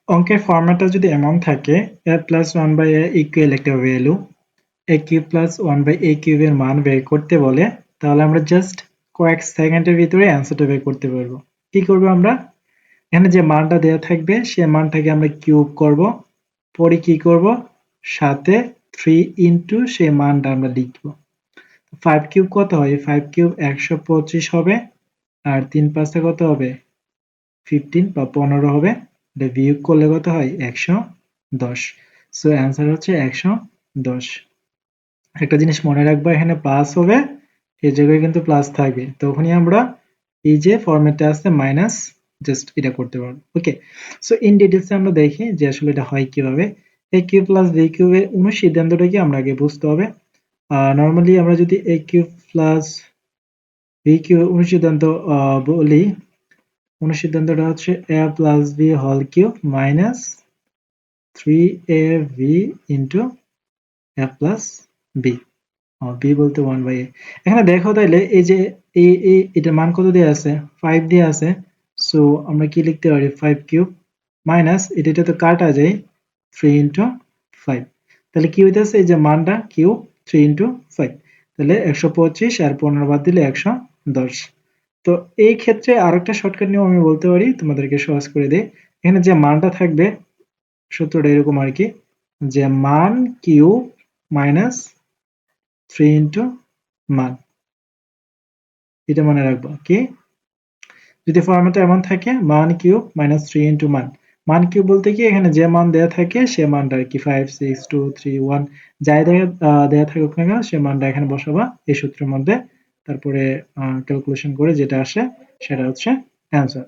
অঙ্কের ফরম্যাটটা যদি এমন থাকে a প্লাস 1/a ইকুয়াল একটা value a cube plus 1/a কিউবের মান বের করতে বলে, তাহলে আমরা জাস্ট কয়েক সেকেন্ডের ভিতরে অ্যান্সারটা বের করতে পারবো। কি করব আমরা? এখানে যে মানটা দেওয়া থাকবে সে মানটাকে আমরা কিউব করব, পরে কি করব, সাথে 3 ইনটু সেই মানটা আমরা লিখব। 5 কিউব কত হয়? 5 কিউব 125 হবে, আর 3 5 কত হবে? 15 বা 15 হবে। এটা বিয়োগ করলে কত হয়? 110। সো অ্যান্সার হচ্ছে 110। একটা জিনিস মনে রাখবা, এখানে প্লাস হবে, এই জায়গায় কিন্তু প্লাস থাকবে, তখনই আমরা এই যে ফরম্যাটটা আছে মাইনাস জাস্ট এটা করতে পারবো। ওকে, সো ইন ডিটেইলস আমরা দেখি যে আসলে এটা হয় কিভাবে। a কিউব প্লাস b কিউবের অনুসিদ্ধান্তটা কি আমরা আগে বুঝতে হবে। নরমালি আমরা যদি a কিউব প্লাস b কিউবের অনুসিদ্ধান্ত বলি, অনুসিদ্ধান্তটা হচ্ছে a plus b whole cube minus 3ab into a plus b। b বলতে 1/a। এখানে দেখো তাইলে এই যে এটার মান কত দেয়া আছে? 5 দেয়া আছে। সো আমরা কি লিখতে পারি? 5 কিউব মাইনাস এটা তো কাটা যায় 3 ইনটু 5। তাহলে কি হইতাছে? এই যে মানটা কিউব 3 ইনটু 5, তাহলে 125 আর 15 বাদ দিলে 110। তো এই ক্ষেত্রে আরেকটা শর্টকাট নিয়ম আমি বলতে পারি, তোমাদেরকে সহজ করে দেই। এখানে যে মানটা থাকবে সূত্রটা এরকম আর কি, যে মান কিউব মাইনাস 3 ইনটু মান, এটা মনে রাখবো কি, যদি ফরম্যাটটা এমন থাকে মান কিউব মাইনাস 3 ইনটু মান। মান কিউব বলতে কি, এখানে যে মান দেয়া থাকে সে মানটা আর কি 5 6 2 3 1 যাই দেয়া থাকুক না কেন সে মানটা এখানে বসাবা এই সূত্রের মধ্যে, তারপরে ক্যালকুলেশন করে যেটা আসে সেটা হচ্ছে অ্যান্সার।